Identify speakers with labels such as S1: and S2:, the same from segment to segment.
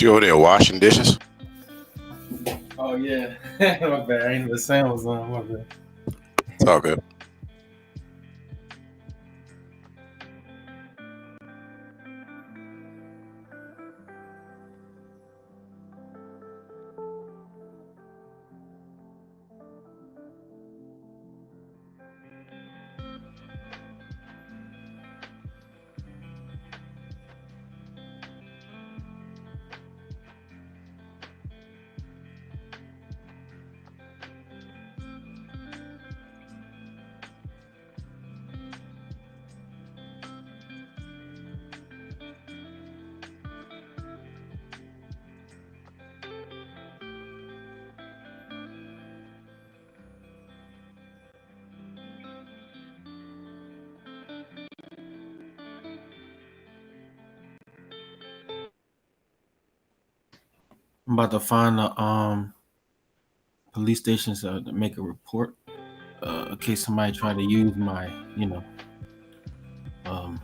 S1: You over there washing dishes?
S2: Oh yeah, my bad. I ain't the sound was on. My bad.
S1: It's all good.
S2: I'm about to find the police stations to make a report in case somebody try to use my, um.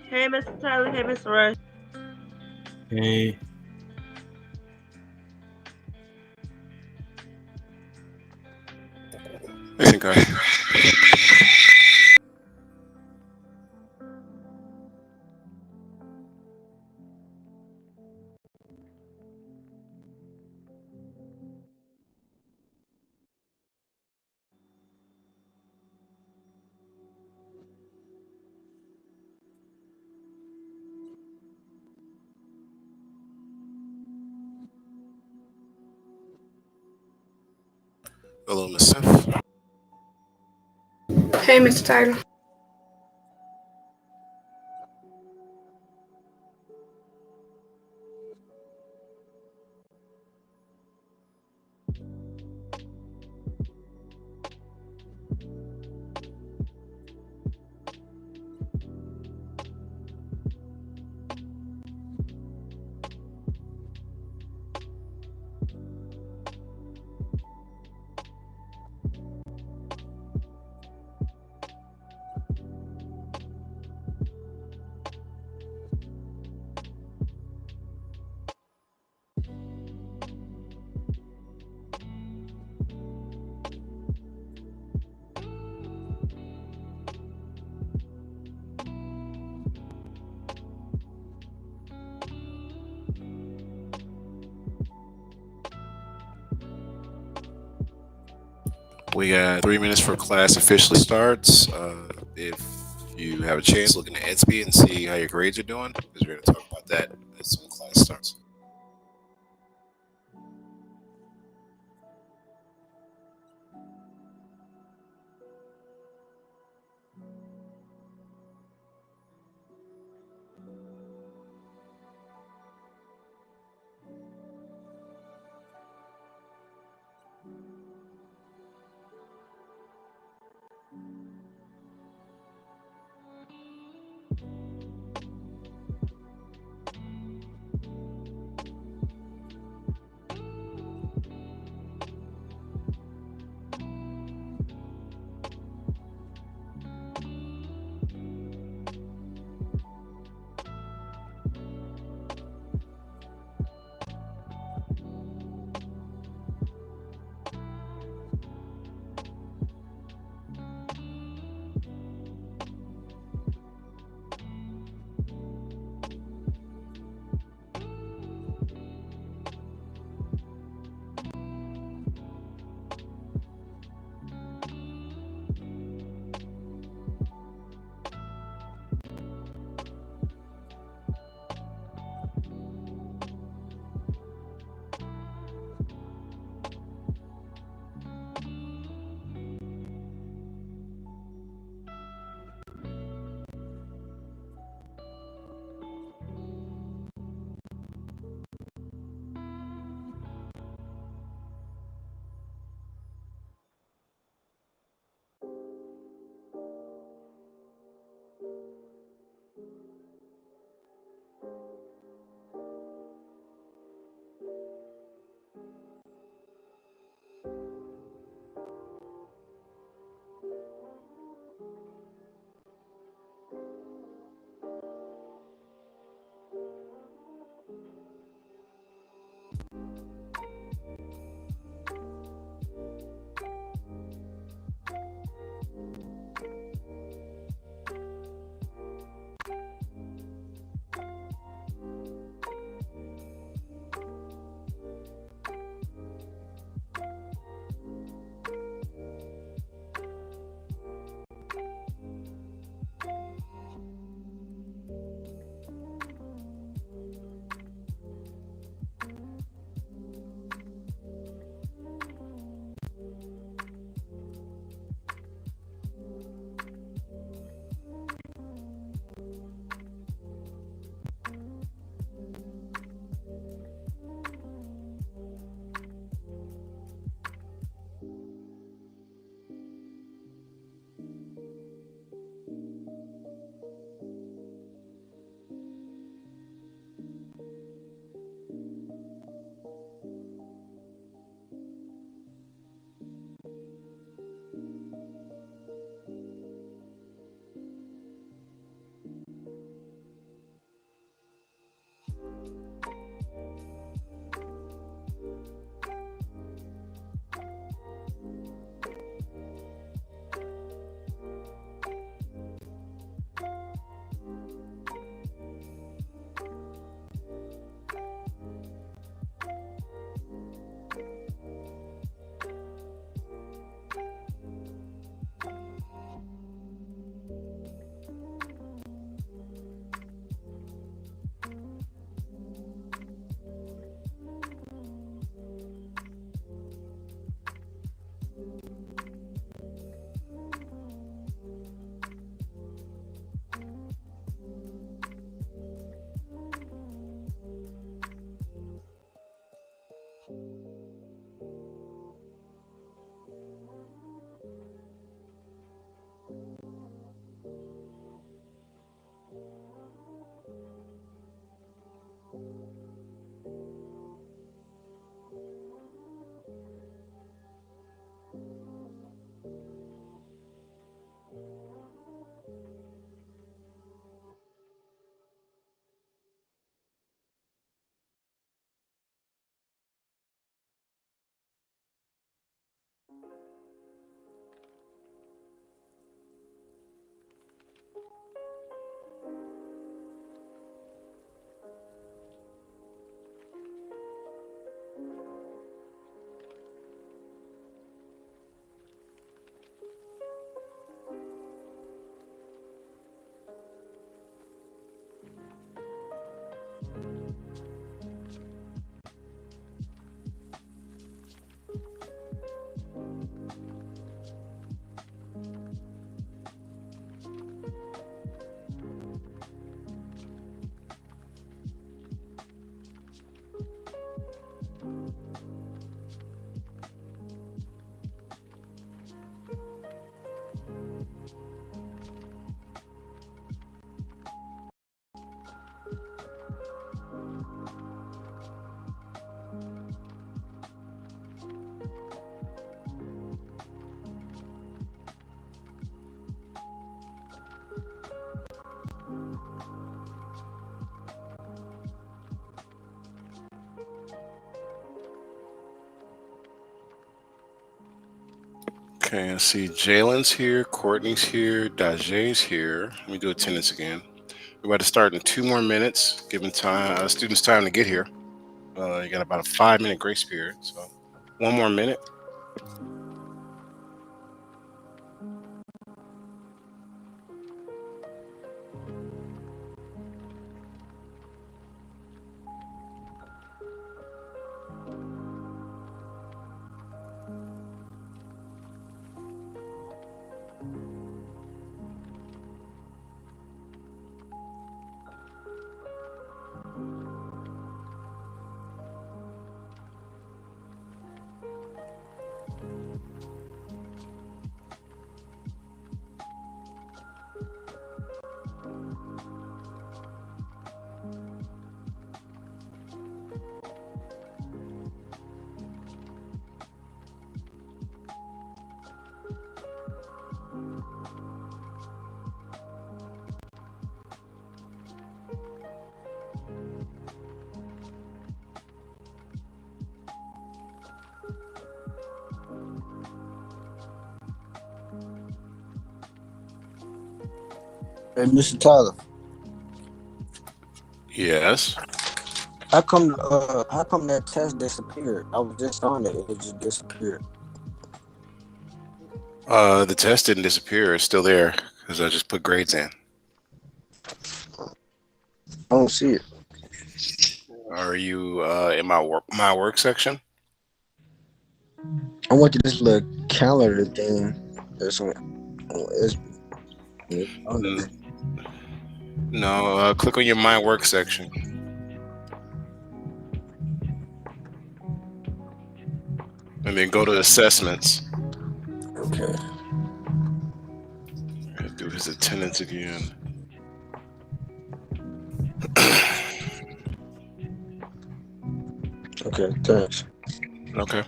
S3: Hey, Mr. Tyler. Hey, Mr. Rush.
S2: Hey,
S1: Listen, guys. Hello, Miss Smith.
S4: Hey, Mr. Tyler.
S1: We got 3 minutes for class officially starts. If you have a chance, look into EDSB and see how your grades are doing, because we're going to talk about that as soon as class starts. Okay, I see Jalen's here, Courtney's here, Daje's here. Let me do attendance again. We're about to start in 2 more minutes, giving students time to get here. You got about a 5 minute grace period, so 1 more minute.
S4: Hey, Mr. Tyler,
S1: Yes.
S4: how come that test disappeared? I was just on it, it just disappeared.
S1: The test didn't disappear. It's still there because I just put grades in.
S4: I don't see it.
S1: Are you in my work section?
S4: I went to this little calendar thing. It's on
S1: N-
S4: there.
S1: No. Click on your my work section and then go to assessments.
S4: Okay.
S1: Do his attendance again.
S4: Okay, thanks.
S1: Okay.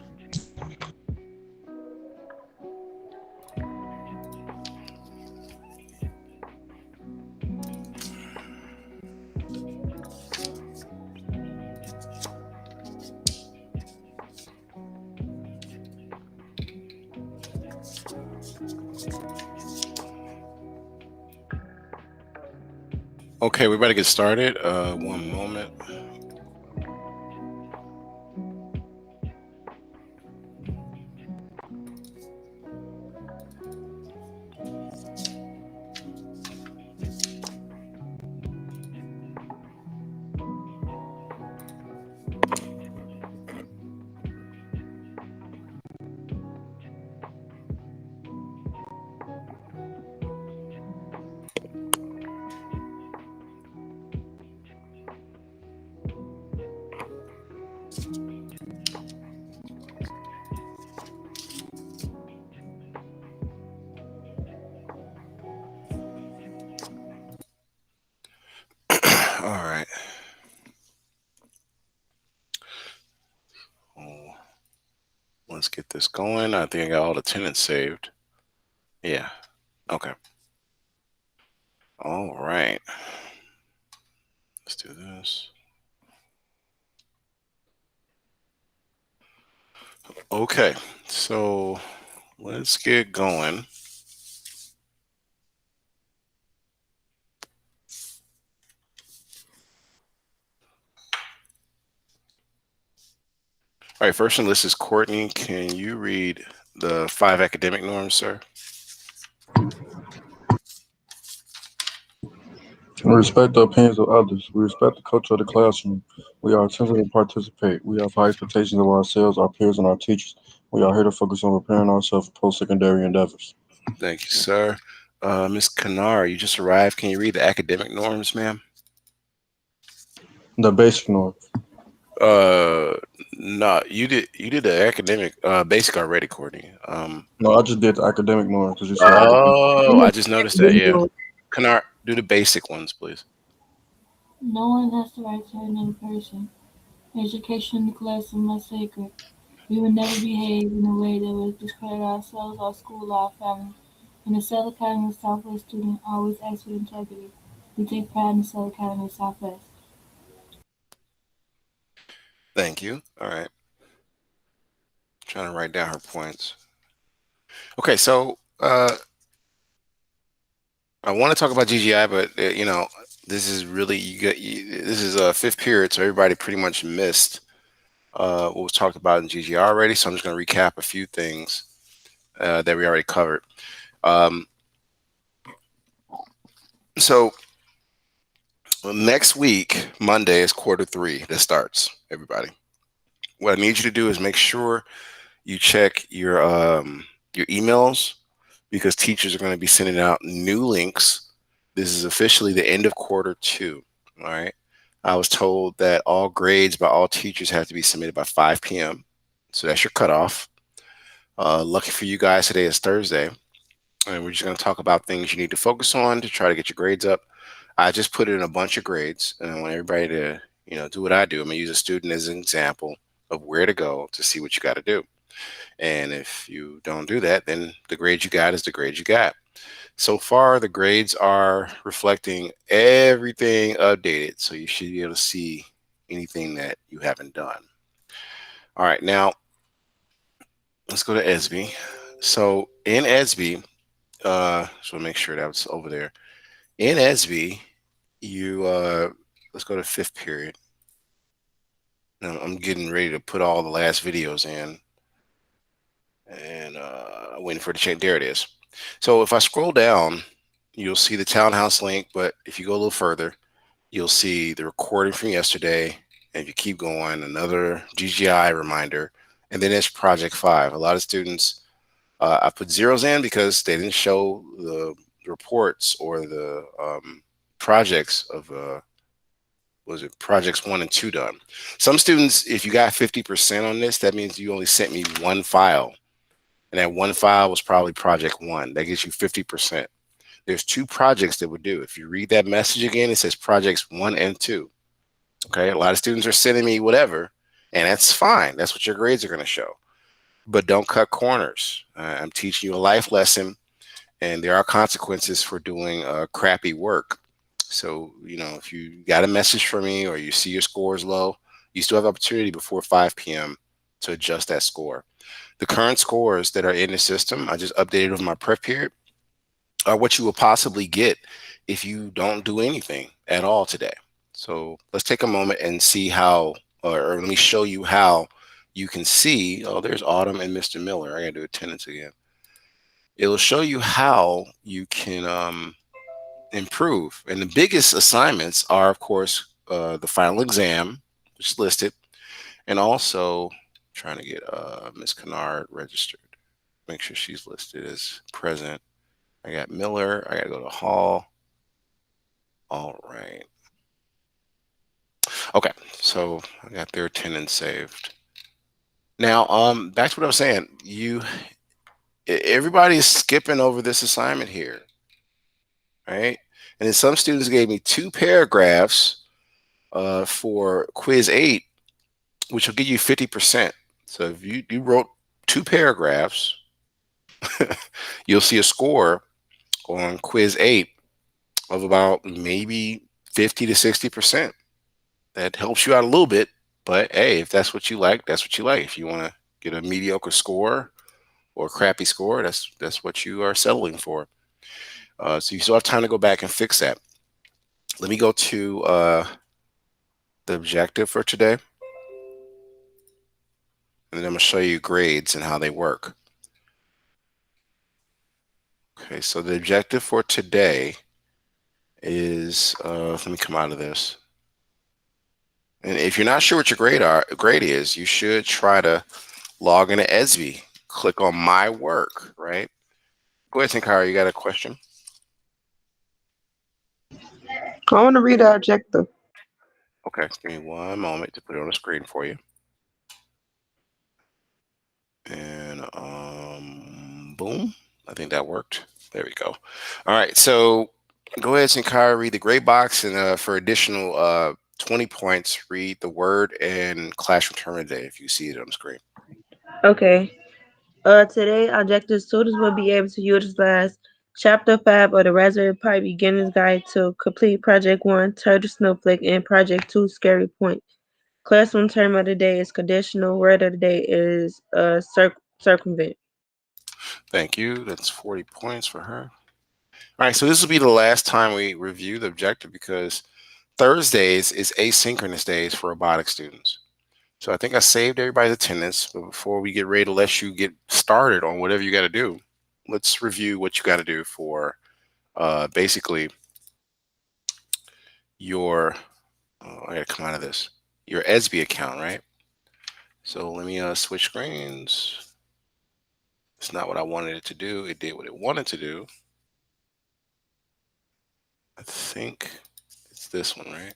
S1: Okay, we better get started. One moment. All right. Oh, let's get this going. I think I got all the tenants saved. Yeah. Okay. All right. Let's do this. Okay. So let's get going. All right. First on the list is Courtney. Can you read the 5 academic norms, sir?
S5: We respect the opinions of others. We respect the culture of the classroom. We are attentive to participate. We have high expectations of ourselves, our peers, and our teachers. We are here to focus on preparing ourselves for post-secondary endeavors.
S1: Thank you, sir. Miss Kanar, you just arrived. Can you read the academic norms, ma'am?
S5: The basic norm.
S1: Uh, no, you did the academic basic already, Courtney.
S5: No, I just did the academic norm because you said academic.
S1: Oh, I just noticed that. Yeah, Kanar, do the basic ones, please.
S6: No one has the right to hurt another person. Education in the classroom is sacred. We will never behave in a way that would discredit ourselves, our school, or our family. In the South Academy of Southwest student always acts with integrity. We take pride in the South Academy of Southwest.
S1: Thank you. All right, trying to write down her points. Okay, so I want to talk about GGI, but this is really this is a fifth period, so everybody pretty much missed what was talked about in GGI already. So I'm just going to recap a few things that we already covered. Um, so next week, Monday is quarter three that starts. Everybody, what I need you to do is make sure you check your emails because teachers are going to be sending out new links. This is officially the end of quarter two. All right. I was told that all grades by all teachers have to be submitted by 5 p.m. So that's your cutoff. Lucky for you guys, today is Thursday. And we're just going to talk about things you need to focus on to try to get your grades up. I just put in a bunch of grades, and I want everybody to, do what I do. I'm going to use a student as an example of where to go to see what you got to do. And if you don't do that, then the grade you got is the grade you got. So far, the grades are reflecting everything updated. So you should be able to see anything that you haven't done. All right, now let's go to ESB. So in ESB, so make sure that was over there. In ESB, let's go to fifth period. Now I'm getting ready to put all the last videos in. And waiting for it to change. There it is. So if I scroll down, you'll see the townhouse link, but if you go a little further, you'll see the recording from yesterday. And if you keep going, another GGI reminder, and then it's Project 5. A lot of students, I put zeros in because they didn't show the reports or the projects of was it projects 1 and 2 done. Some students, if you got 50% on this, that means you only sent me one file. And that one file was probably project 1. That gives you 50%. There's 2 projects that would do. If you read that message again, it says projects 1 and 2. Okay, a lot of students are sending me whatever, and that's fine. That's what your grades are going to show. But don't cut corners. I'm teaching you a life lesson, and there are consequences for doing crappy work. So, if you got a message from me or you see your score is low, you still have opportunity before 5 p.m. to adjust that score. The current scores that are in the system, I just updated over my prep period, are what you will possibly get if you don't do anything at all today. So let's take a moment and see how, or let me show you how you can see. Oh, there's Autumn and Mr. Miller. I gotta do attendance again. It'll show you how you can improve. And the biggest assignments are, of course, the final exam, which is listed, and also trying to get Miss Kennard registered. Make sure she's listed as present. I got Miller. I got to go to Hall. All right. Okay, so I got their attendance saved. Now, back to what I was saying. Everybody is skipping over this assignment here, right? And then some students gave me 2 paragraphs for quiz 8, which will give you 50%. So if you wrote 2 paragraphs, you'll see a score on quiz 8 of about maybe 50 to 60%. That helps you out a little bit, but hey, if that's what you like, that's what you like. If you want to get a mediocre score or a crappy score, that's what you are settling for. So you still have time to go back and fix that. Let me go to the objective for today, and then I'm going to show you grades and how they work. Okay, so the objective for today is, let me come out of this. And if you're not sure what your grade is, you should try to log into ESB. Click on my work, right? Go ahead, Tinkara, you got a question?
S3: I want to read the objective.
S1: Okay, give me one moment to put it on the screen for you. And boom, I think that worked. There we go. All right, so go ahead, Tinkara, read the grade box, and for additional 20 points, read the word and classroom term of the day if you see it on the screen.
S3: Okay. Today, objective students will be able to utilize Chapter 5 of the Raspberry Pi Beginner's Guide to complete Project 1, Turtle Snowflake, and Project 2, Scary Point. Classroom term of the day is conditional. Word of the day is circumvent.
S1: Thank you. That's 40 points for her. All right, so this will be the last time we review the objective because Thursdays is asynchronous days for robotics students. So I think I saved everybody's attendance, but before we get ready to let you get started on whatever you got to do, let's review what you got to do for basically your, I got to come out of this, your ESB account, right? So let me switch screens. It's not what I wanted it to do. It did what it wanted to do. I think it's this one, right?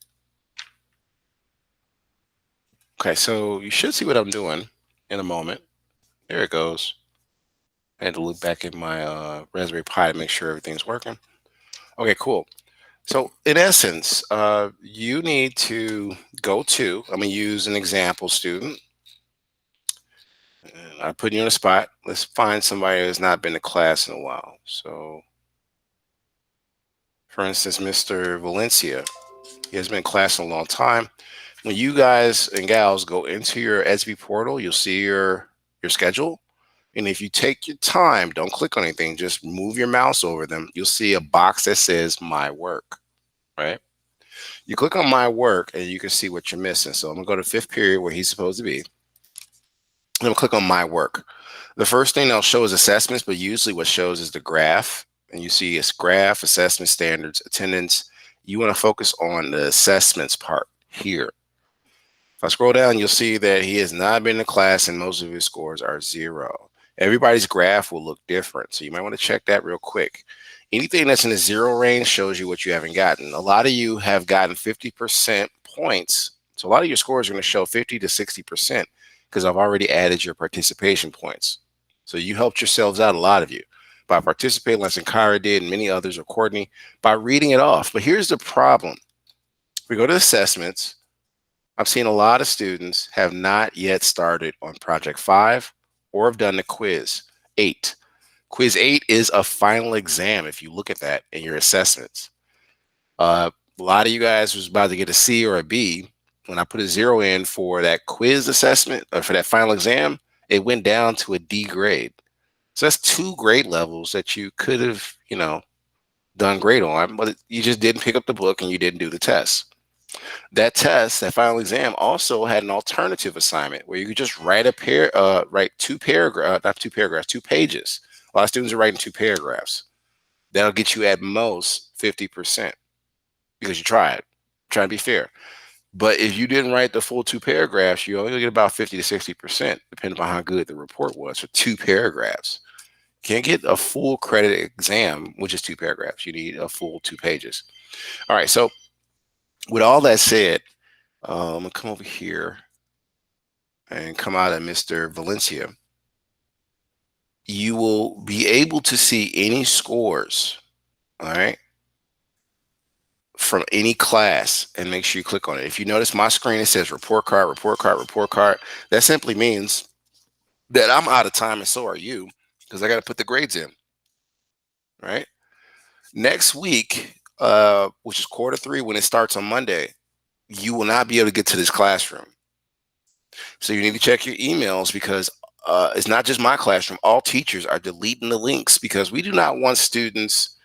S1: Okay, so you should see what I'm doing in a moment. There it goes. I had to look back at my Raspberry Pi to make sure everything's working. Okay, cool. So in essence, you need to go to, I'm going to use an example student. And I put you on a spot. Let's find somebody who's not been to class in a while. So for instance, Mr. Valencia, he has been in class in a long time. When you guys and gals go into your SB portal, you'll see your schedule. And if you take your time, don't click on anything, just move your mouse over them. You'll see a box that says My Work, right? You click on My Work and you can see what you're missing. So I'm gonna go to fifth period where he's supposed to be. I'm gonna click on My Work. The first thing they'll show is assessments, but usually what shows is the graph. And you see it's graph, assessment standards, attendance. You wanna focus on the assessments part here. If I scroll down, you'll see that he has not been in class and most of his scores are 0. Everybody's graph will look different, so you might want to check that real quick. Anything that's in the 0 range shows you what you haven't gotten. A lot of you have gotten 50% points, so a lot of your scores are going to show 50 to 60% because I've already added your participation points. So you helped yourselves out, a lot of you, by participating like Kyra did and many others, or Courtney, by reading it off. But here's the problem. We go to assessments. I've seen a lot of students have not yet started on Project 5 or have done the quiz 8. Quiz 8 is a final exam if you look at that in your assessments. A lot of you guys was about to get a C or a B. When I put a 0 in for that quiz assessment or for that final exam, it went down to a D grade. So that's 2 grade levels that you could have, done great on, but you just didn't pick up the book and you didn't do the test. That test, that final exam, also had an alternative assignment where you could just write write 2 paragraphs, not 2 paragraphs, 2 pages. A lot of students are writing 2 paragraphs. That'll get you at most 50% because you tried. Trying to be fair. But if you didn't write the full 2 paragraphs, you only get about 50 to 60%, depending on how good the report was for 2 paragraphs. You can't get a full credit exam, which is 2 paragraphs. You need a full 2 pages. All right, so with all that said, I'm gonna come over here and come out of Mr. Valencia. You will be able to see any scores, all right, from any class, and make sure you click on it. If you notice my screen, it says report card, report card, report card. That simply means that I'm out of time and so are you, because I got to put the grades in, right? Next week, which is quarter 3, when it starts on Monday, you will not be able to get to this classroom. So you need to check your emails because it's not just my classroom. All teachers are deleting the links because we do not want students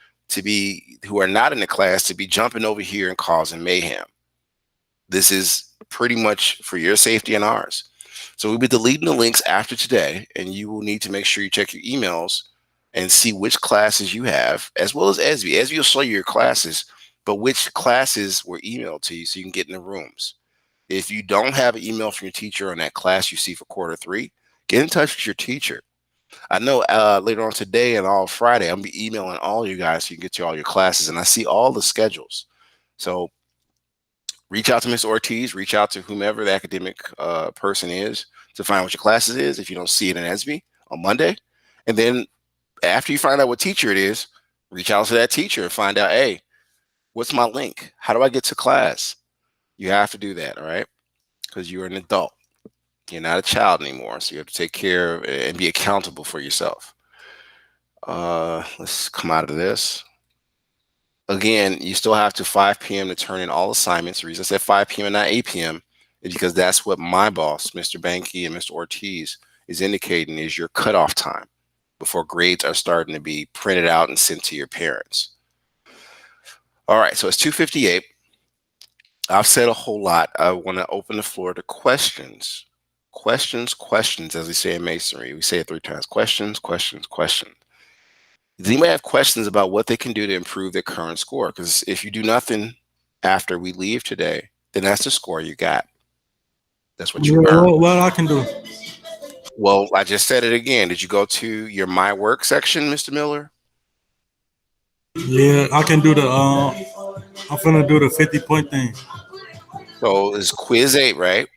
S1: who are not in the class to be jumping over here and causing mayhem. This is pretty much for your safety and ours. So we'll be deleting the links after today, and you will need to make sure you check your emails and see which classes you have, as well as ESB. ESB will show you your classes, but which classes were emailed to you so you can get in the rooms. If you don't have an email from your teacher on that class you see for quarter 3, get in touch with your teacher. I know later on today and all Friday, I'm going to be emailing all you guys so you can get to all your classes, and I see all the schedules. So reach out to Ms. Ortiz, reach out to whomever the academic person is to find what your classes is if you don't see it in ESB on Monday. And then after you find out what teacher it is, reach out to that teacher and find out, hey, what's my link? How do I get to class? You have to do that, all right? Because you're an adult. You're not a child anymore, so you have to take care of and be accountable for yourself. Let's come out of this. Again, you still have to 5 p.m. to turn in all assignments. The reason I said 5 p.m. and not 8 p.m. is because that's what my boss, Mr. Banky and Mr. Ortiz, is indicating is your cutoff time. before grades are starting to be printed out and sent to your parents. All right, so it's 2:58. I've said a whole lot. I want to open the floor to questions. Questions, as we say in masonry. We say it 3 times. Questions. Does anybody have questions about what they can do to improve their current score? Because if you do nothing after we leave today, then that's the score you got. That's what you
S7: Yeah,
S1: earned.
S7: what I can do?
S1: Well, I just said it again. Did you go to your My Work section, Mr. Miller?
S7: Yeah, I can do the. I'm finna do the 50-point thing.
S1: So it's quiz 8, right?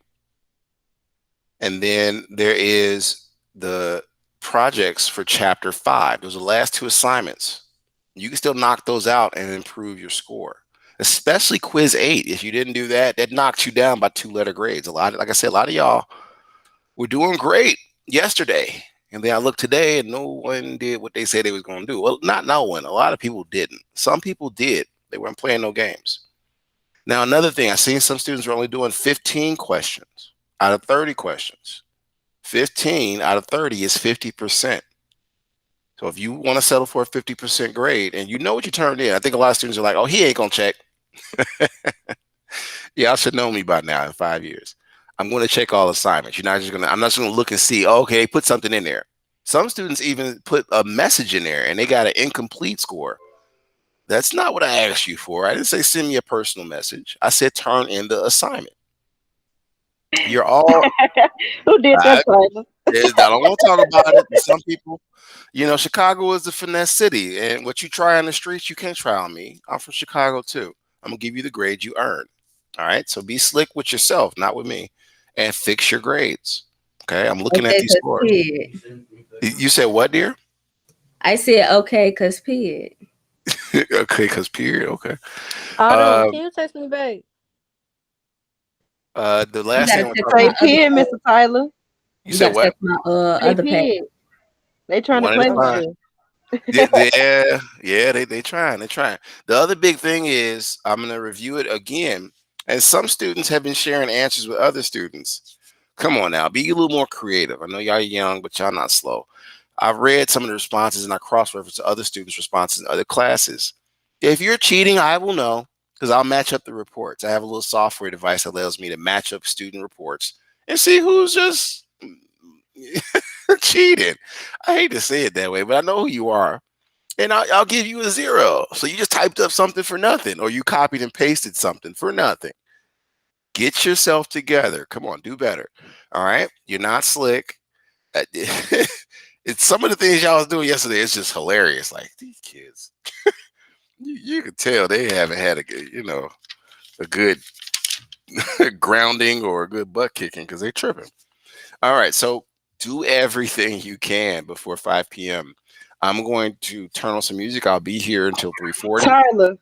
S1: And then there is the projects for chapter 5. Those are the last 2 assignments. You can still knock those out and improve your score, especially quiz 8. If you didn't do that, that knocked you down by 2 letter grades. Like I said, a lot of y'all were doing great yesterday. And then I looked today and no one did what they said they was going to do. Well, not no one. A lot of people didn't. Some people did. They weren't playing no games. Now, another thing, I've seen some students are only doing 15 questions out of 30 questions. 15 out of 30 is 50%. So if you want to settle for a 50% grade and you know what you turned in, I think a lot of students are like, oh, he ain't going to check. Y'all should know me by now in 5 years. I'm going to check all assignments. I'm not just going to look and see, oh, okay, put something in there. Some students even put a message in there and they got an incomplete score. That's not what I asked you for. I didn't say send me a personal message. I said turn in the assignment. You're all.
S3: Who did that, Tyler?
S1: I don't want to talk about it. Some people, Chicago is a finesse city, and what you try on the streets, you can't try on me. I'm from Chicago too. I'm gonna give you the grade you earn. All right, so be slick with yourself, not with me, and fix your grades. Okay, I'm looking at
S8: Okay,
S1: these
S8: cause
S1: scores.
S8: period.
S1: You said what, dear?
S8: I said okay, cause period.
S1: Okay, because period. Okay.
S9: Autumn, can you text me back?
S1: The
S8: You
S1: last thing
S8: gotta
S1: I want to
S8: check
S1: talk
S3: Say
S8: my
S1: about.
S8: other
S3: pen,
S8: page.
S3: Mr. Tyler.
S1: You
S8: You
S1: said
S8: gotta
S1: what?
S8: check my
S3: Say
S8: other page.
S3: pen. They trying to
S1: One at a
S3: play with
S1: time.
S3: you.
S1: Yeah, they trying. The other big thing is I'm gonna review it again, and some students have been sharing answers with other students. Come on now, be a little more creative. I know y'all young, but y'all not slow. I've read some of the responses and I cross-reference other students' responses in other classes. If you're cheating, I will know because I'll match up the reports. I have a little software device that allows me to match up student reports and see who's just cheating. I hate to say it that way, but I know who you are. And I'll give you a 0. So you just typed up something for nothing, or you copied and pasted something for nothing. Get yourself together. Come on, do better. All right. You're not slick. It's some of the things y'all was doing yesterday. It's just hilarious. Like these kids, you can tell they haven't had a good grounding or a good butt kicking because they tripping. All right. So do everything you can before 5 p.m. I'm going to turn on some music. I'll be here until 3:40.
S3: Tyler,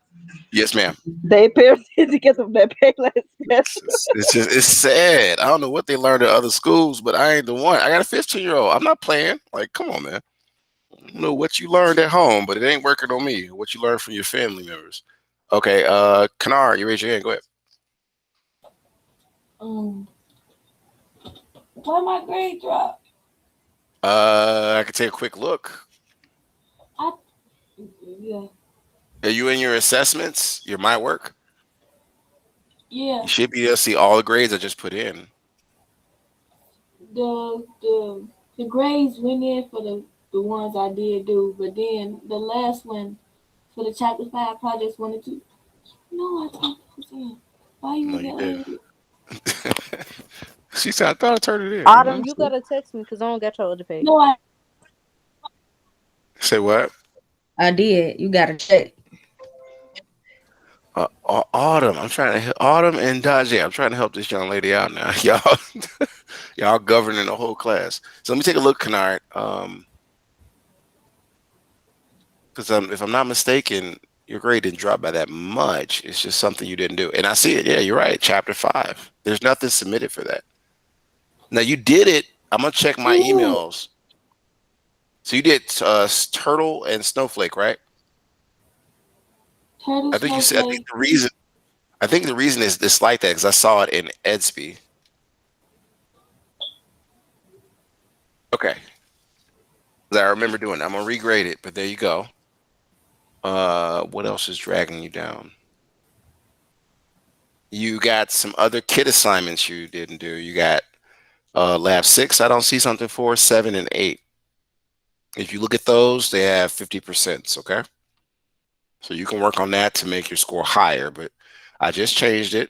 S1: Yes, ma'am.
S3: they parents need to get them that Payless special.
S1: It's sad. I don't know what they learned at other schools, but I ain't the one. I got a 15-year-old. I'm not playing. Like, come on, man. I don't know what you learned at home, but it ain't working on me. What you learned from your family members. Okay, Kanar, you raise your hand. Go ahead.
S6: Why my grade drop?
S1: I can take a quick look.
S6: Yeah.
S1: Are you in your assessments? Your My Work?
S6: Yeah.
S1: You should be able to see all the grades I just put in.
S6: The grades went in for the ones I did do, but then the last one for the chapter 5 projects 1 and 2. No, I turned those in. Why you
S1: No,
S6: in
S1: you
S6: that
S1: didn't.
S6: lady?
S1: She said, I thought I turned it in.
S9: Autumn, you gotta text me because I don't got your other page.
S6: No, I
S1: Say what?
S8: I did. You gotta check.
S1: Autumn. Autumn and Dajé. I'm trying to help this young lady out now. Y'all governing the whole class. So let me take a look, Kennard. Because if I'm not mistaken, your grade didn't drop by that much. It's just something you didn't do. And I see it. Yeah, you're right. Chapter 5. There's nothing submitted for that. Now you did it. I'm gonna check my emails. So you did Turtle and Snowflake, right?
S6: Turtle
S1: I think you said.
S6: Snowflake.
S1: I think the reason is it's like that because I saw it in Edsby. Okay. I remember doing it. I'm gonna regrade it, but there you go. What else is dragging you down? You got some other kid assignments you didn't do. You got lab 6. I don't see something for 7 and 8. If you look at those, they have 50%. Okay, so you can work on that to make your score higher. But I just changed it,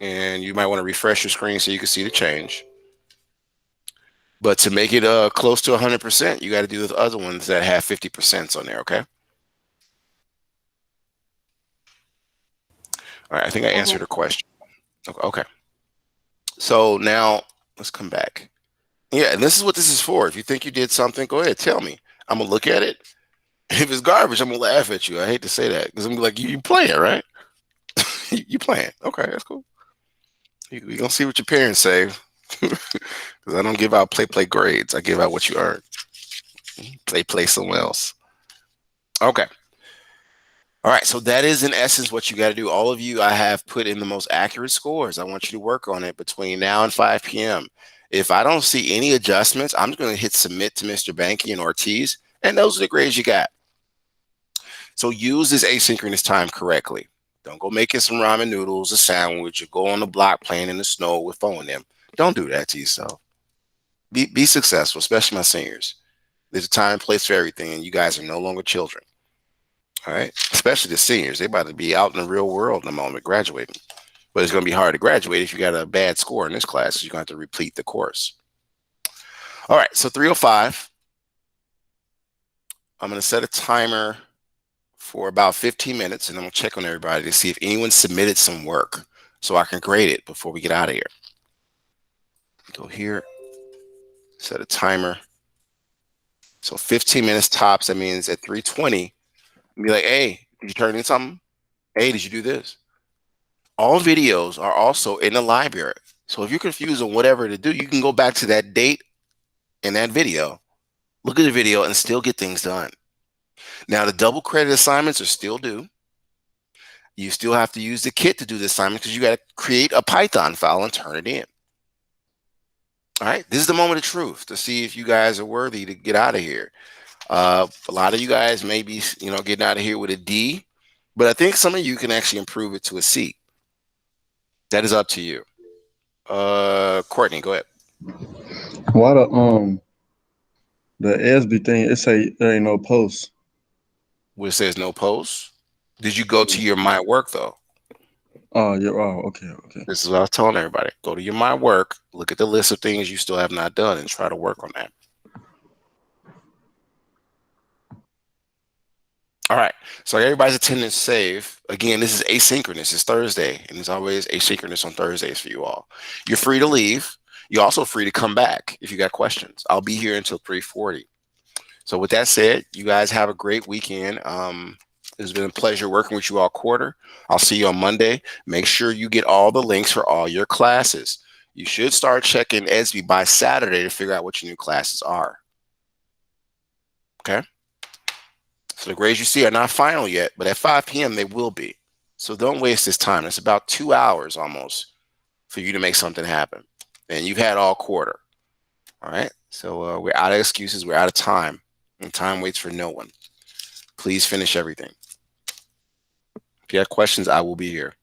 S1: and you might want to refresh your screen so you can see the change. But to make it close to 100%, you got to do the other ones that have 50% on there. Okay. All right. I think I answered
S9: Okay.
S1: her question. Okay. So now let's come back. Yeah, and this is what this is for. If you think you did something, go ahead, tell me. I'm gonna look at it. If it's garbage, I'm gonna laugh at you. I hate to say that because I'm like, you playing, right? You playing? Okay, that's cool. We gonna see what your parents say because I don't give out play grades. I give out what you earn. Play somewhere else. Okay. All right, so that is in essence what you got to do. All of you, I have put in the most accurate scores. I want you to work on it between now and 5 p.m. If I don't see any adjustments, I'm going to hit submit to Mr. Banky and Ortiz, and those are the grades you got. So use this asynchronous time correctly. Don't go making some ramen noodles, a sandwich, or go on the block playing in the snow with phone them. Don't do that to yourself. Be successful, especially my seniors. There's a time and place for everything, and you guys are no longer children. All right, especially the seniors. They're about to be out in the real world in a moment, graduating. But it's going to be hard to graduate if you got a bad score in this class. You're going to have to replete the course. All right, so 3:05. I'm going to set a timer for about 15 minutes, and I'm going to check on everybody to see if anyone submitted some work so I can grade it before we get out of here. Go here, set a timer. So 15 minutes tops. That means at 3:20, be like, hey, did you turn in something? Hey, did you do this? All videos are also in the library. So if you're confused on whatever to do, you can go back to that date in that video, look at the video, and still get things done. Now, the double credit assignments are still due. You still have to use the kit to do the assignment because you got to create a Python file and turn it in. All right, this is the moment of truth to see if you guys are worthy to get out of here. A lot of you guys may be, getting out of here with a D, but I think some of you can actually improve it to a C. That is up to you. Courtney, go ahead.
S5: Why the SB thing? It say there ain't no post.
S1: Where it says no post. Did you go to your My Work though?
S5: Oh, yeah. Oh, okay.
S1: This is what I was telling everybody. Go to your My Work, look at the list of things you still have not done, and try to work on that. All right. So everybody's attendance save. Again, this is asynchronous. It's Thursday, and it's always asynchronous on Thursdays for you all. You're free to leave. You're also free to come back if you got questions. I'll be here until 3:40. So with that said, you guys have a great weekend. It's been a pleasure working with you all quarter. I'll see you on Monday. Make sure you get all the links for all your classes. You should start checking ESB by Saturday to figure out what your new classes are. Okay? So the grades you see are not final yet, but at 5 p.m. they will be. So don't waste this time. It's about 2 hours almost for you to make something happen. And you've had all quarter. All right? So we're out of excuses. We're out of time. And time waits for no one. Please finish everything. If you have questions, I will be here.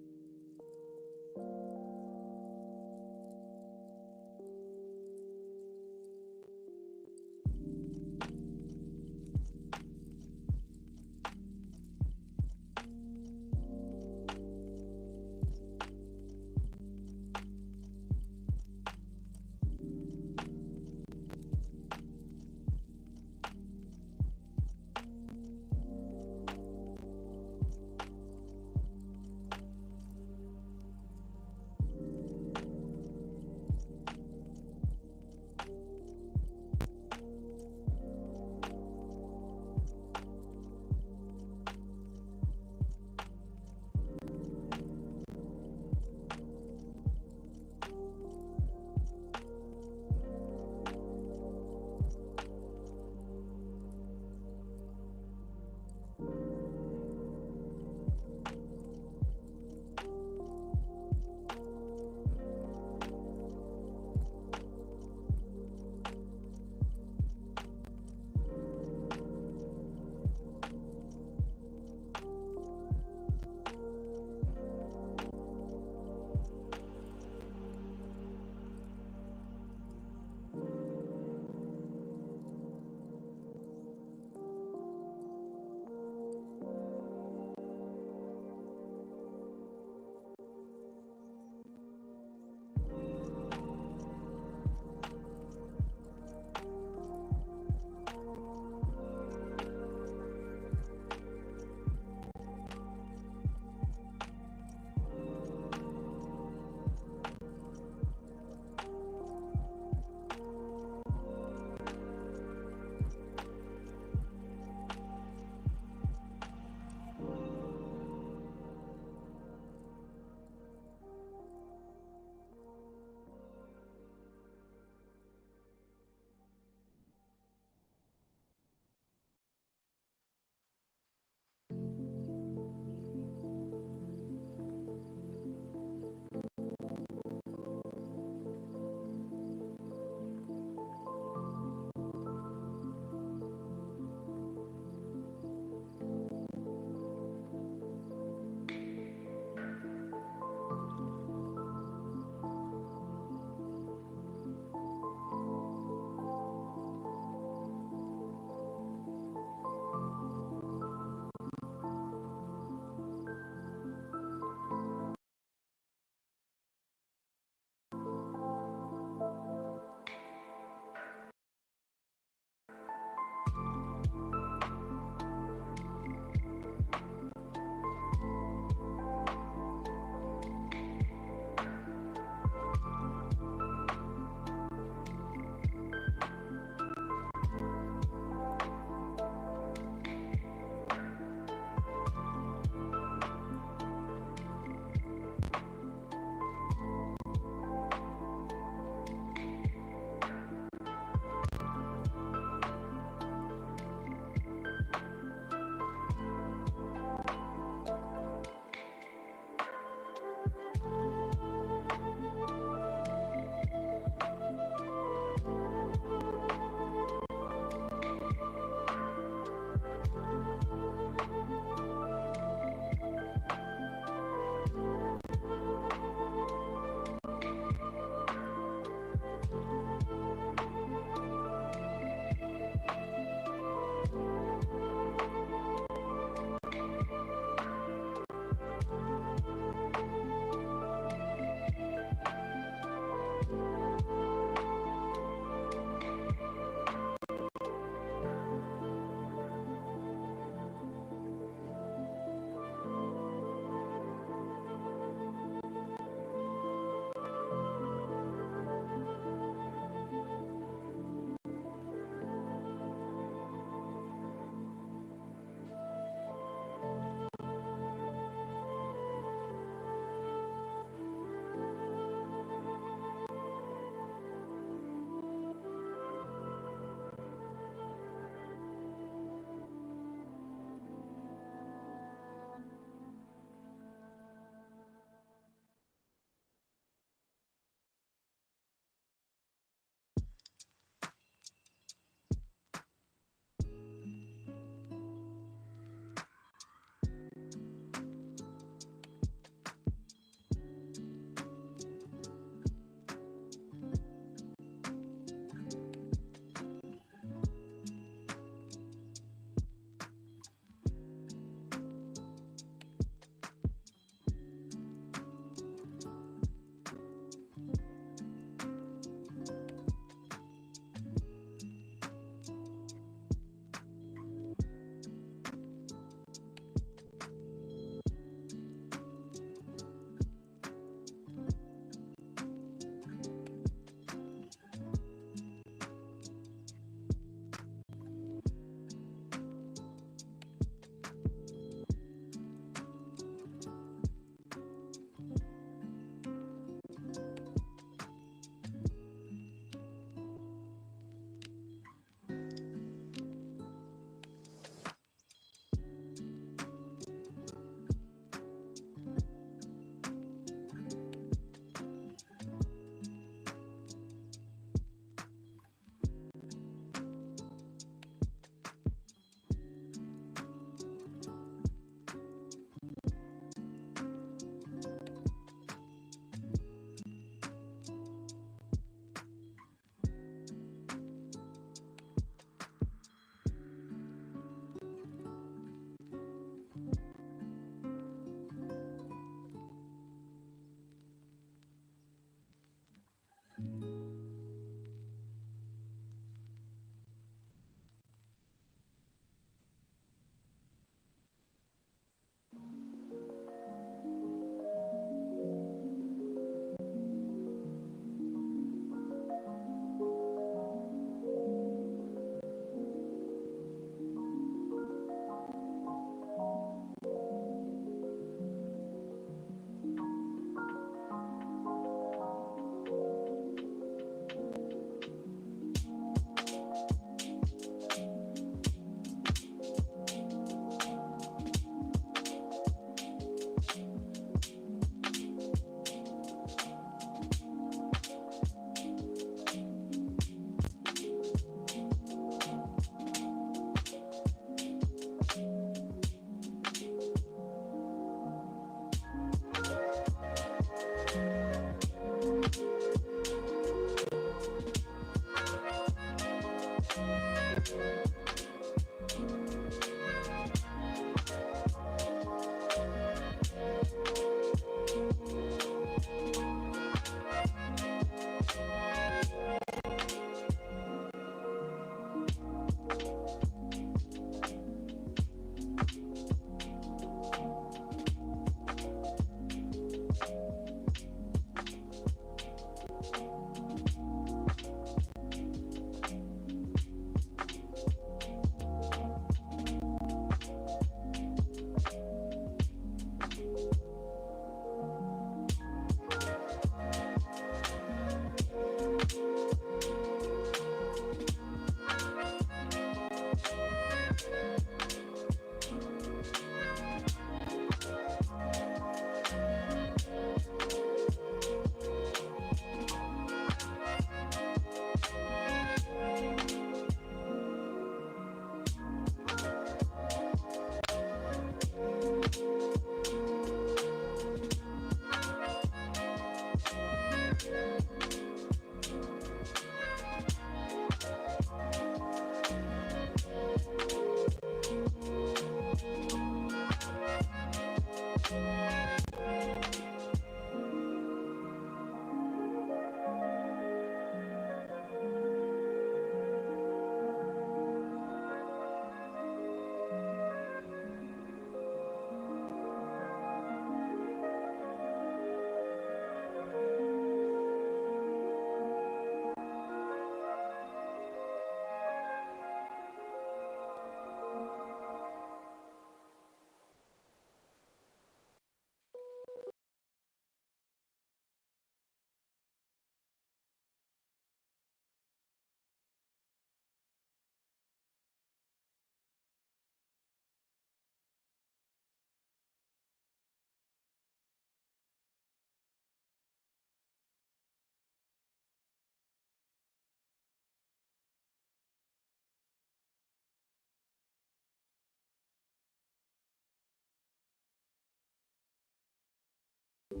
S1: Okay,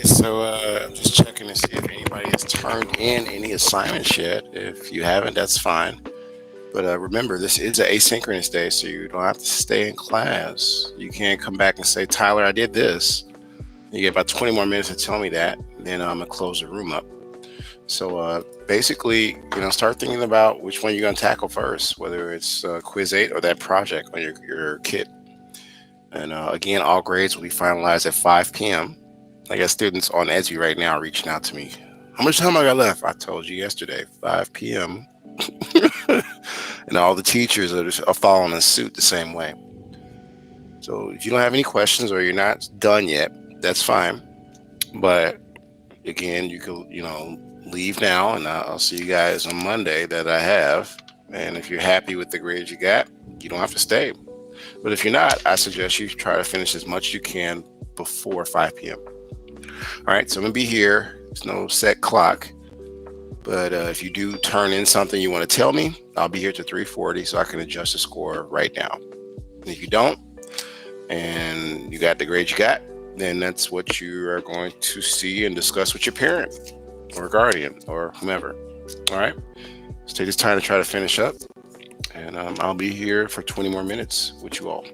S1: so I'm just checking to see if anybody has turned in any assignments yet. If you haven't, that's fine. But remember, this is an asynchronous day, so you don't have to stay in class. You can't come back and say, Tyler, I did this. You get about 20 more minutes to tell me that, and then I'm going to close the room up. So basically, start thinking about which one you're going to tackle first, whether it's Quiz 8 or that project on your kit. And again, all grades will be finalized at 5 p.m. I got students on Edgy right now reaching out to me. How much time I got left? I told you yesterday, 5 p.m. And all the teachers are following suit the same way. So if you don't have any questions or you're not done yet, that's fine. But again, you can, leave now, and I'll see you guys on Monday that I have. And if you're happy with the grades you got, you don't have to stay. But if you're not, I suggest you try to finish as much as you can before 5 p.m. All right, so I'm going to be here. There's no set clock. But if you do turn in something you want to tell me, I'll be here to 3:40 so I can adjust the score right now. And if you don't, and you got the grade you got, then that's what you are going to see and discuss with your parent or guardian or whomever. All right, let's take this time to try to finish up. And I'll be here for 20 more minutes with you all.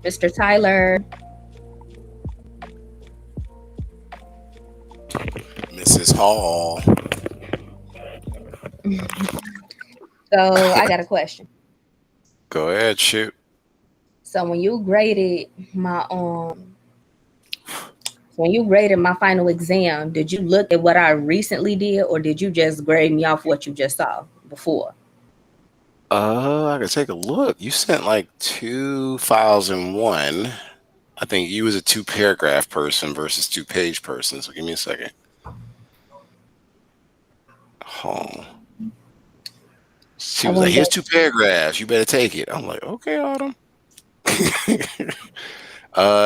S8: Mr. Tyler.
S1: Mrs. Hall.
S8: So I got a question.
S1: Go ahead, shoot.
S8: So when you graded my final exam, did you look at what I recently did, or did you just grade me off what you just saw before?
S1: I could take a look. You sent like 2 files in one. I think you was a 2-paragraph person versus 2-page person. So give me a second. Oh. She was like, here's 2 paragraphs. You better take it. I'm like, okay, Autumn.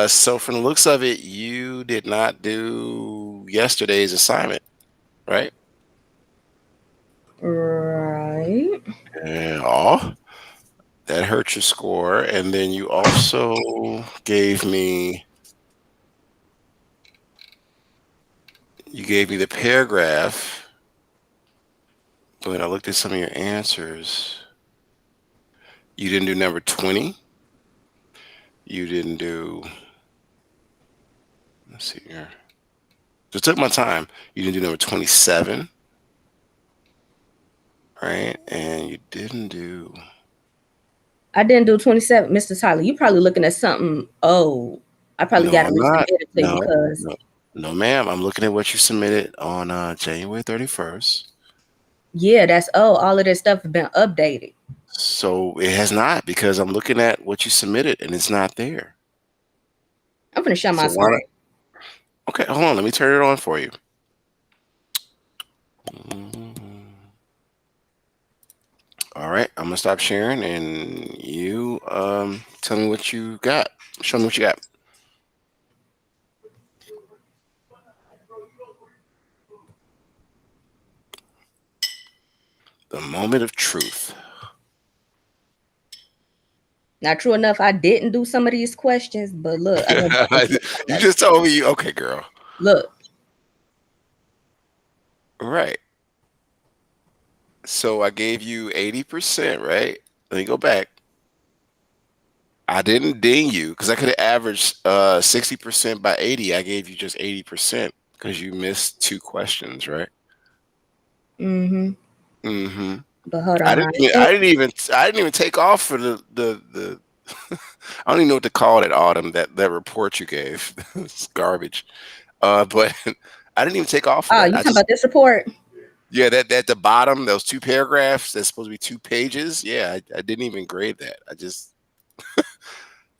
S1: So from the looks of it, you did not do yesterday's assignment, right?
S8: Right.
S1: Yeah. That hurt your score. And then you also gave me the paragraph. But when I looked at some of your answers, you didn't do number 20. You didn't do, let's see here. Just took my time. You didn't do number 27. Right? And you didn't do.
S8: I didn't do 27, Mr. Tyler. You probably looking at something. Oh, I probably got to resubmit it to you because.
S1: No, ma'am. I'm looking at what you submitted on January 31st.
S8: Yeah, that's all of this stuff has been updated.
S1: So it has not, because I'm looking at what you submitted and it's not there.
S8: I'm gonna shut my screen.
S1: Okay, hold on. Let me turn it on for you. All right, I'm gonna stop sharing and you tell me what you got. Show me what you got. The moment of truth.
S8: Now, true enough, I didn't do some of these questions, but look.
S1: You just told me okay, girl.
S8: Look.
S1: Right. So I gave you 80%, right? Let me go back. I didn't ding you because I could have averaged 60% by 80. I gave you just 80% because you missed 2 questions, right?
S8: Mm-hmm.
S1: Mm-hmm.
S8: But hold on.
S1: I didn't even take off for the I don't even know what to call it, Autumn, that report you gave. It's garbage. But I didn't even take off for that.
S8: You talking about this report?
S1: Yeah, that at the bottom, those 2 paragraphs, that's supposed to be 2 pages. Yeah, I didn't even grade that. I just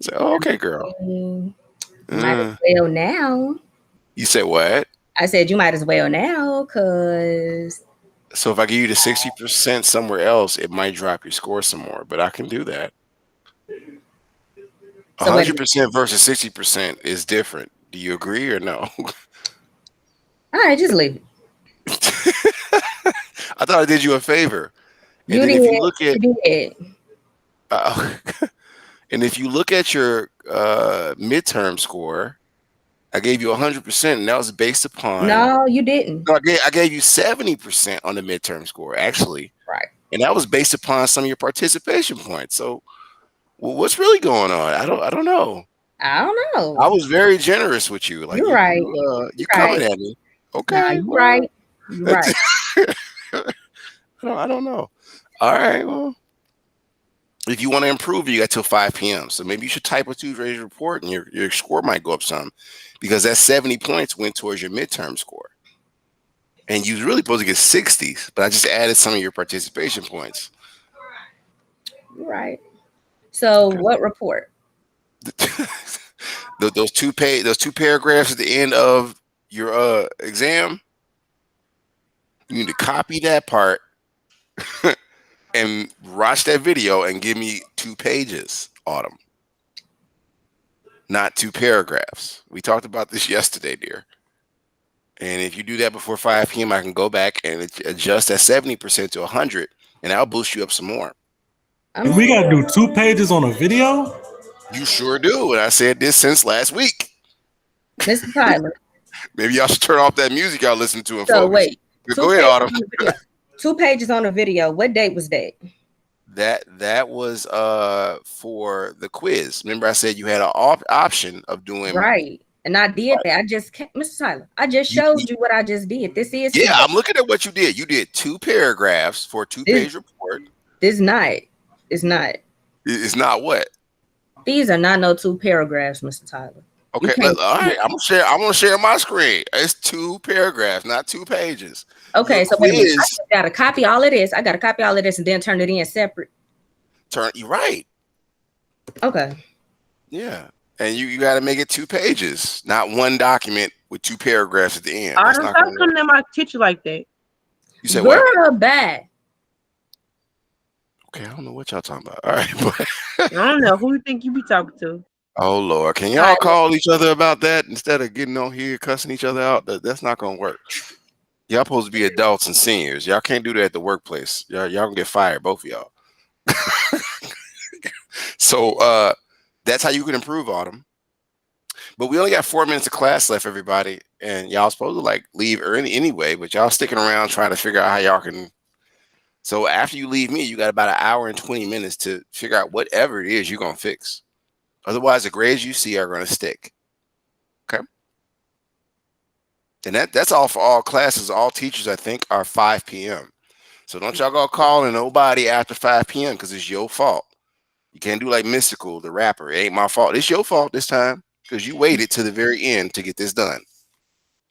S1: said, oh, okay, girl.
S8: Might as well now.
S1: You said what?
S8: I said you might as well now, because.
S1: So if I give you the 60% somewhere else, it might drop your score some more, but I can do that. 100% versus 60% is different. Do you agree or no?
S8: All right, just leave it.
S1: I thought I did you a favor.
S8: And if you look at
S1: and if you look at your midterm score, I gave you 100%, and that was based upon.
S8: No, you didn't.
S1: No, I gave you 70% on the midterm score, actually.
S8: Right.
S1: And that was based upon some of your participation points. So, what's really going on? I don't know.
S8: I don't know.
S1: I was very generous with you. Like,
S8: you're right.
S1: You're coming at me. Okay.
S8: You're right. You're right.
S1: I don't know. All right. Well, if you want to improve, you got till 5 p.m. So maybe you should type a 2-page report, and your score might go up some, because that 70 points went towards your midterm score. And you was really supposed to get 60s, but I just added some of your participation points.
S8: Right. So what report?
S1: those 2 paragraphs at the end of your exam. You need to copy that part and watch that video and give me 2 pages, Autumn. Not 2 paragraphs. We talked about this yesterday, dear. And if you do that before 5 p.m., I can go back and adjust that 70% to 100, and I'll boost you up some more.
S7: We got to do 2 pages on a video?
S1: You sure do. And I said this since last week.
S8: Mr. Tyler.
S1: Maybe y'all should turn off that music y'all listen to and
S8: so
S1: focus.
S8: Wait.
S1: Go ahead, Autumn.
S8: 2 pages on a video. What date was that?
S1: That was for the quiz. Remember, I said you had an option of doing
S8: Right. And I did that. I just can't, Mr. Tyler, I just showed you what I just did. This is
S1: yeah. I'm looking at what you did. You did 2 paragraphs for a 2-page report.
S8: It's not. It's not.
S1: It's not what?
S8: These are not no 2 paragraphs, Mr. Tyler.
S1: Okay, all right. I'm gonna share my screen. It's 2 paragraphs, not 2 pages.
S8: Okay, so wait a minute. I gotta copy all of this. I gotta copy all of this and then turn it in separate.
S1: You're right.
S8: Okay.
S1: Yeah, and you got to make it 2 pages, not one document with 2 paragraphs at the end.
S3: I don't stop coming to my teacher like that.
S1: You said
S8: what?
S1: Girl,
S8: bad.
S1: Okay, I don't know what y'all talking about. All right, but
S3: I don't know who you think you be talking to.
S1: Oh Lord, can y'all call each other about that instead of getting on here cussing each other out? That's not gonna work. Y'all supposed to be adults and seniors. Y'all can't do that at the workplace. Y'all gonna get fired, both of y'all. So that's how you can improve Autumn. But we only got 4 minutes of class left, everybody, and y'all supposed to like leave early anyway. But y'all sticking around trying to figure out how y'all can. So after you leave me, you got about 1 hour and 20 minutes to figure out whatever it is you're gonna fix. Otherwise, the grades you see are going to stick. Okay. And that's all for all classes. All teachers, I think, are 5 p.m. So don't y'all go calling nobody after 5 p.m. because it's your fault. You can't do like Mystical, the rapper. It ain't my fault. It's your fault this time because you waited to the very end to get this done.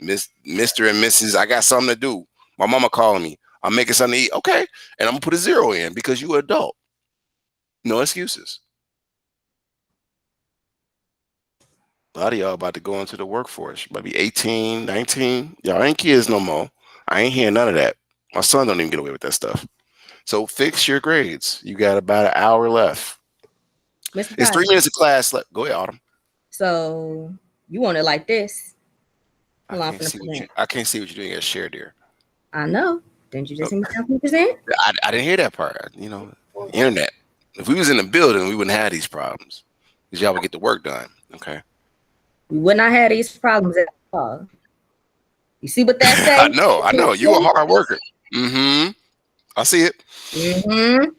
S1: Mr. and Mrs. I got something to do. My mama calling me. I'm making something to eat. Okay. And I'm going to put a 0 in because you're an adult. No excuses. A lot of y'all about to go into the workforce. You might be 18, 19. Y'all ain't kids no more. I ain't hearing none of that. My son don't even get away with that stuff. So fix your grades. You got about 1 hour left. It's 3 minutes of class left. Go ahead, Autumn.
S8: So you want it like this?
S1: I can't see what you're doing as share, dear.
S8: I know. Didn't you just hear me present?
S1: I didn't hear that part. Internet. If we was in the building, we wouldn't have these problems. Because y'all would get the work done. Okay.
S8: We would not have these problems at all. You see what that says?
S1: I know. You a hard worker. Mm-hmm. I see it.
S8: Mm-hmm.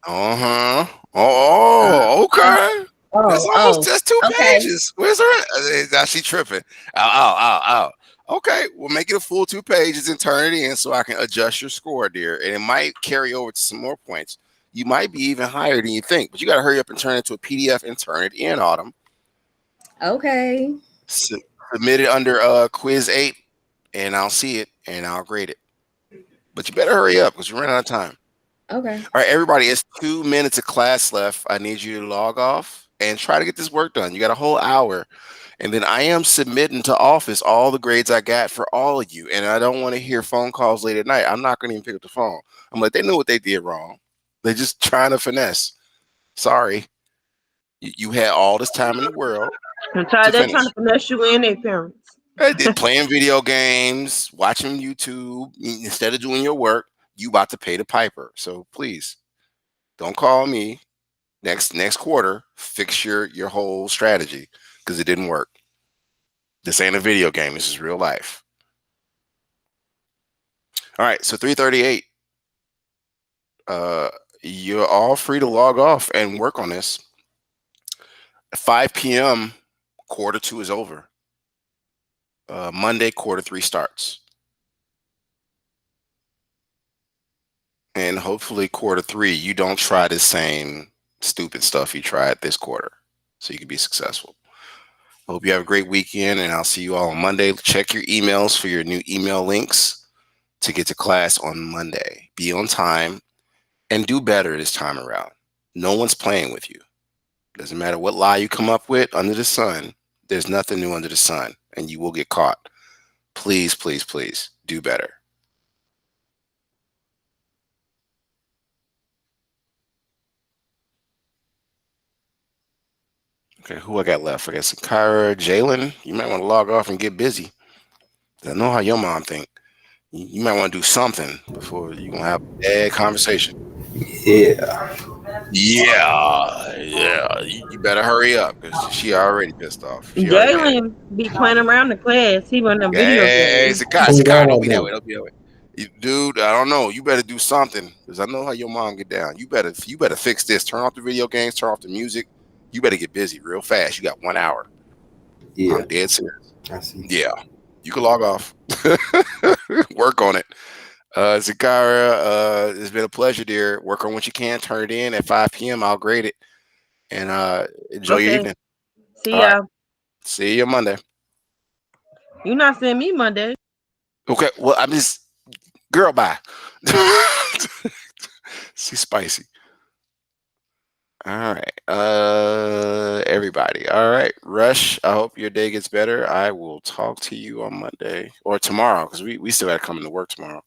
S1: Uh-huh. Oh, okay. That's 2 pages. Where's her? Now she tripping. Ow. Okay, we'll make it a full 2 pages and turn it in so I can adjust your score, dear. And it might carry over to some more points. You might be even higher than you think, but you got to hurry up and turn it into a PDF and turn it in, Autumn.
S8: Okay.
S1: Submit it under quiz 8, and I'll see it and I'll grade it. But you better hurry up because you're running out of time.
S8: Okay.
S1: All right, everybody, it's 2 minutes of class left. I need you to log off and try to get this work done. You got a whole hour. And then I am submitting to office all the grades I got for all of you. And I don't want to hear phone calls late at night. I'm not going to even pick up the phone. I'm like, they know what they did wrong. They're just trying to finesse. Sorry. You had all this time in the world.
S3: They're trying to finesse you and their parents.
S1: They're playing video games, watching YouTube. Instead of doing your work, you about to pay the piper. So please, don't call me next quarter. Fix your whole strategy because it didn't work. This ain't a video game. This is real life. All right, so 3:38. You're all free to log off and work on this. At 5 p.m., quarter 2 is over. Monday, quarter 3 starts. And hopefully quarter 3, you don't try the same stupid stuff you tried this quarter so you can be successful. I hope you have a great weekend, and I'll see you all on Monday. Check your emails for your new email links to get to class on Monday. Be on time and do better this time around. No one's playing with you. Doesn't matter what lie you come up with under the sun. There's nothing new under the sun, and you will get caught. Please, please, please do better. Okay, who I got left? I got some Kyra, Jalen. You might want to log off and get busy. I know how your mom think. You might want to do something before you're going to have a bad conversation.
S10: Yeah.
S1: You better hurry up because she already pissed off.
S3: Jalen be playing around the class. He run the video games.
S1: Hey, Zakai, don't be that way. Dude, I don't know. You better do something because I know how your mom get down. You better fix this. Turn off the video games. Turn off the music. You better get busy real fast. You got 1 hour.
S10: Yeah,
S1: I'm dead serious.
S10: I see.
S1: Yeah, you can log off. Work on it. Zakara, it's been a pleasure, dear. Work on what you can. Turn it in at 5 p.m. I'll grade it and enjoy your
S3: Okay.
S1: evening.
S3: See
S1: All right.
S3: y'all.
S1: See you Monday.
S3: You not seeing me Monday.
S1: Okay. Well, I'm just girl. Bye. See, spicy. All right. Everybody. All right. Rush, I hope your day gets better. I will talk to you on Monday or tomorrow because we still got to come into work tomorrow.